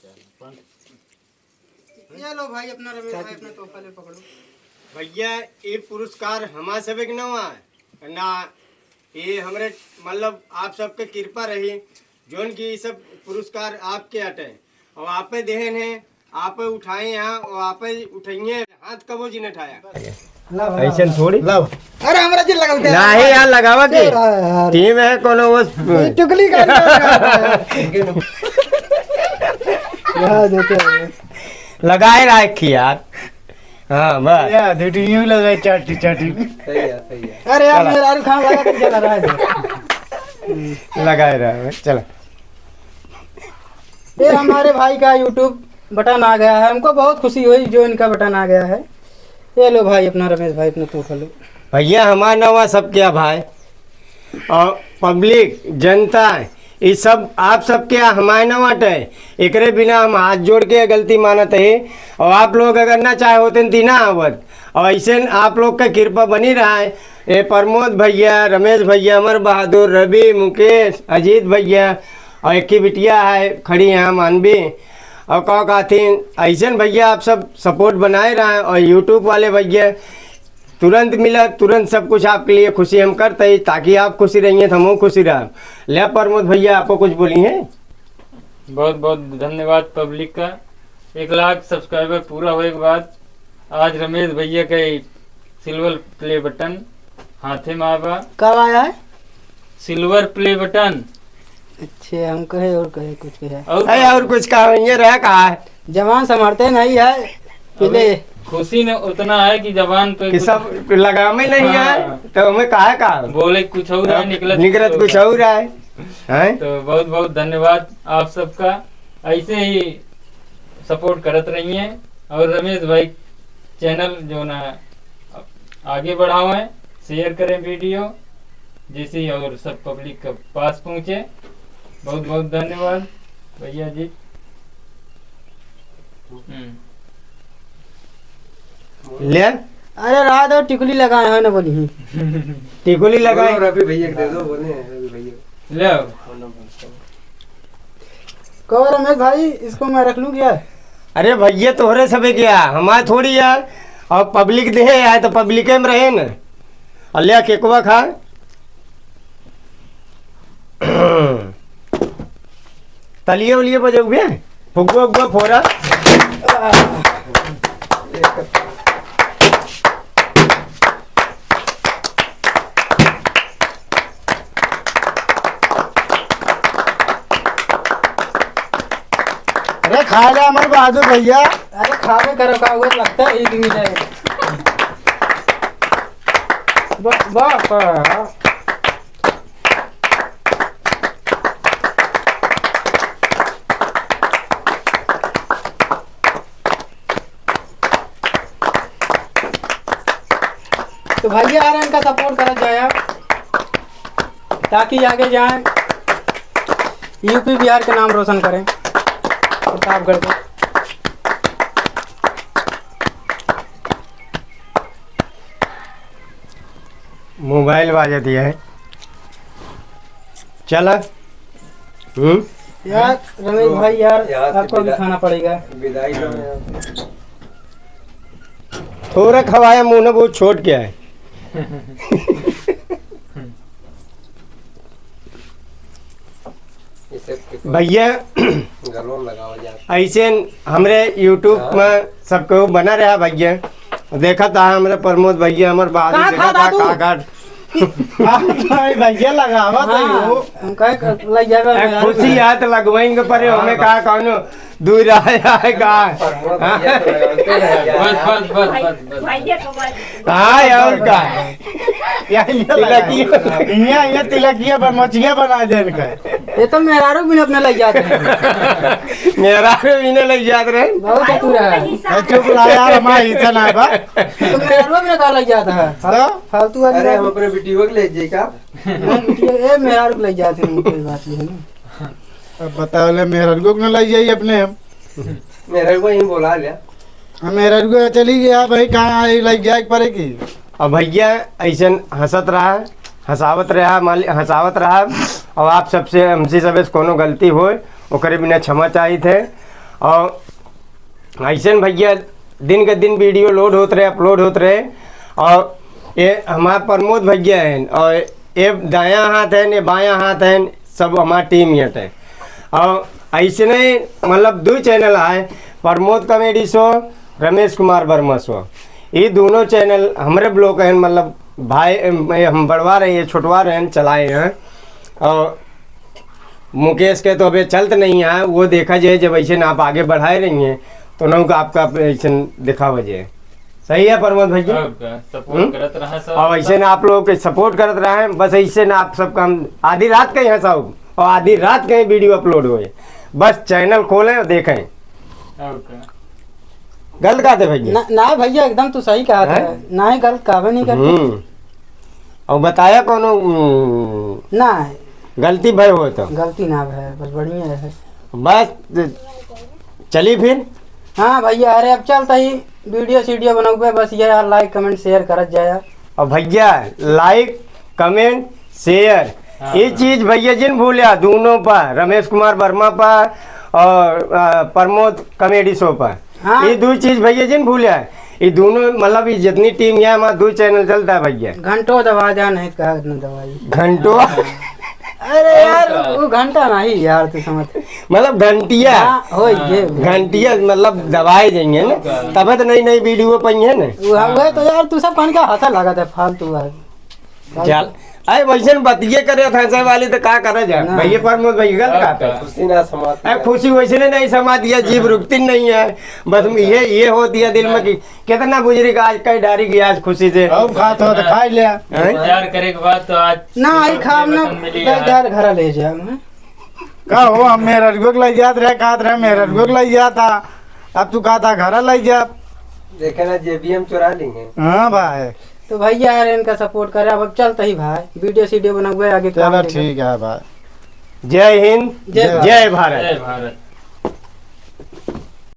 ये लो भाई अपना रमेश भाई अपना तोहफा ले पकड़ो। भैया ये पुरस्कार हमारा सबे के नवा ना, ये हमरे मतलब आप सबके कृपा रही जोन की सब पुरस्कार आपके हटे और आप देहन है, आप उठाए यहाँ और आप उठाइए, हाथ कबो जी ने उठाया ऐसे थोड़ी लाओ। अरे हमरा जी लगाओ नहीं यार, लगावा की टीम है कोनो वो टुकली का यहाँ देते हैं लगाए रखी यार। हाँ बस या देटी यूं लगाए चाटी चाटी। सही है अरे यार मेरा आलू खाना लगा के चला रहा है लगाए रहा है। चलो ये हमारे भाई का यूट्यूब बटन आ गया है, हमको बहुत खुशी हुई जो इनका बटन आ गया है। ये लो भाई अपना रमेश भाई अपना तोहफा लो। भैया हमारा नवा सब क्या भाई और पब्लिक जनता ये सब आप सब क्या हमारे नवाट है, एकरे बिना हम हाथ जोड़ के गलती मानत है और आप लोग अगर ना चाहे होते तीना आवत और ऐसे आप लोग का कृपा बनी रहा है। ये प्रमोद भैया, रमेश भैया, अमर बहादुर, रवि, मुकेश, अजीत भैया और एक ही बिटिया है खड़ी यहाँ मानवी और कौ काथिन ऐसे भैया आप सब सपोर्ट बनाए रहे हैं और यूट्यूब वाले भैया तुरंत मिला तुरंत सब कुछ आपके लिए खुशी हम करते हैं ताकि आप खुशी रहिए तो हम खुशी रह। ले प्रमोद भैया आपको कुछ बोली है? बहुत बहुत धन्यवाद पब्लिक का। 1 लाख सब्सक्राइबर पूरा होने के बाद आज रमेश भैया का सिल्वर प्ले बटन हाथे में आवा। कब आया है सिल्वर प्ले बटन? अच्छे हम कहे और कहे कुछ कहे और कुछ कहा ये रहा कहा है जवान संभालते नहीं है पहले खुशी ने उतना है कि जवान पे कि सब लगा में नहीं है तो हमें कहा बोले कुछ और है निकलत कुछ और है, हैं? तो बहुत बहुत धन्यवाद आप सबका, ऐसे ही सपोर्ट करत रहिए और रमेश भाई चैनल जो ना आगे बढ़ाओ है, शेयर करें वीडियो जिससे और सब पब्लिक के पास पहुँचे। बहुत बहुत धन्यवाद भैया जी। ले अरे रहा दो टिकुली लगाए है ना बोली टिकुली लगाए रवि भैया दे दो, बोले रवि भैया ले आओ। कहो रमेश भाई इसको मैं रख लूँ क्या? अरे भैया तोहरे सबे क्या हमारे थोड़ी यार और पब्लिक दे है तो पब्लिक में रहे न और ले केकवा खा तलिए उलिए बजे हुए फुगुआ उगुआ फोरा अरे खा ले अमर बहादुर भैया। अरे खावे करो का हुआ लगता है एक मिनट है वाह तो भैया आ रहे इनका सपोर्ट करा जाए ताकि आगे जाए यूपी बिहार के नाम रोशन करें प्रतापगढ़ को। मोबाइल बाजा दिया है चला यार रमेश भाई यार आपको भी खाना पड़ेगा। विदाई दो यार। थोड़ा खवाया मुंह ने बहुत छोट क्या है भैया गलों लगाओ यार। ऐसे हमरे यूट्यूब में सबको बना रहा भैया देखा था हमारे प्रमोद भैया हमारे बहादुर देखा था भैया लगावा हम कहे लग जाएगा खुशी है तो लगवाएंगे पर हमें कहा कौन दूर आएगा हाँ यार का यहाँ तिलकिया मछिया बना दे ये तो मेहरारू भी अपने लग जाते हैं मेरा भी नहीं लग जाते रहे बहुत पूरा है चुप ला यार हमारा हिस्सा ना बा तो मेहरारू में कहा लग जाता है फालतू अरे हम अपने बेटियों को ले जाए का ये मेहरारू लग जाते हैं कोई बात नहीं है ना। अब बताओ ले मेहर को न लग जाइए अपने हम मेरे को ही बोला लिया मेहर को चली गया भाई कहाँ लग जाए पड़ेगी। और भैया ऐसे हंसत रहा हंसावत रहा और आप सबसे हमसे सब कोनो गलती हो ओकरे बिना क्षमा चाहिए थे और ऐसे भैया दिन के दिन वीडियो लोड होते रहे, अपलोड होते रहे। और ये हमारे प्रमोद भैया हैं, और ये दायां हाथ है, ये बायां हाथ है, सब हमारी टीम ये है। और ऐसे नहीं मतलब 2 चैनल आए, Pramod comedy show, Ramesh Kumar Verma show. ये दोनों चैनल हमारे ब्लॉक हैं, मतलब भाई हम बढ़वा रहे हैं, छुटवा रहे हैं, चलाए हैं। और मुकेश के तो अभी चलते नहीं है, वो देखा जाए जब ऐसे ना आप आगे बढ़ाए रही हैं तो ना आपका ऐसे दिखा वजह सही है प्रमोद भैया। सपोर्ट करत रहा सब। और ऐसे ना आप लोग के सपोर्ट करते रहे, बस ऐसे ना आप सब काम आधी रात कहीं है सब, और आधी रात कहीं वीडियो अपलोड हुए, बस चैनल खोलें और देखें। गलत कहते भैया? ना भैया एकदम तू सही कहा था, ना ही गलत कहा नहीं करते। और बताया कोनो ना गलती भय हो तो गलती ना है, बस बढ़िया है। बस चली फिर। हाँ भैया, अरे अब चलता ही वीडियो बनाओगे, बस ये यार लाइक कमेंट शेयर करत जाए। और भैया लाइक कमेंट शेयर ये चीज भैया जिन भूलिया दोनों पर, रमेश कुमार वर्मा पर और प्रमोद कॉमेडी शो पर। हाँ। ये 2 चीज भैया जिन भूलिया, ये दोनों मतलब ये जितनी टीम है हमारा 2 चैनल चलता है भैया। घंटों दबा जा नहीं कहा न दवाई। घंटों अरे यार वो घंटा नहीं यार, तू समझ मतलब घंटिया हो ये घंटिया मतलब दबाए जाएंगे ना, तब तो नई नई वीडियो पई है ना। वो तो यार तू सब कहने का हंसा लगा था फालतू है। चल अरे वैसे बतिये करे फैंसे वाली तो का करे जा भैया प्रमोद भैया गलत कहते हैं। खुशी ना समाज अरे खुशी वैसे नहीं समा दिया, जीव रुकती नहीं है, बस ये होती है दिल में कि कितना गुजरी का आज कई डारी की आज खुशी से। अब खात हो तो खा लिया। इंतजार करे के बाद तो आज ना आई खाम ना घर घर ले जा का हो हम मेरा रुक लग जात रहे, खात रहे मेरा रुक लग जाता, अब तू कहता घर लग जा। देखे ना जेबीएम चुरा लेंगे। हाँ भाई तो भैया यार इनका सपोर्ट करे। अब चलता ही भाई वीडियो बनाओगे आगे काम चलो देगा। ठीक है भाई। जय हिंद जय जय भारत। जय भारत।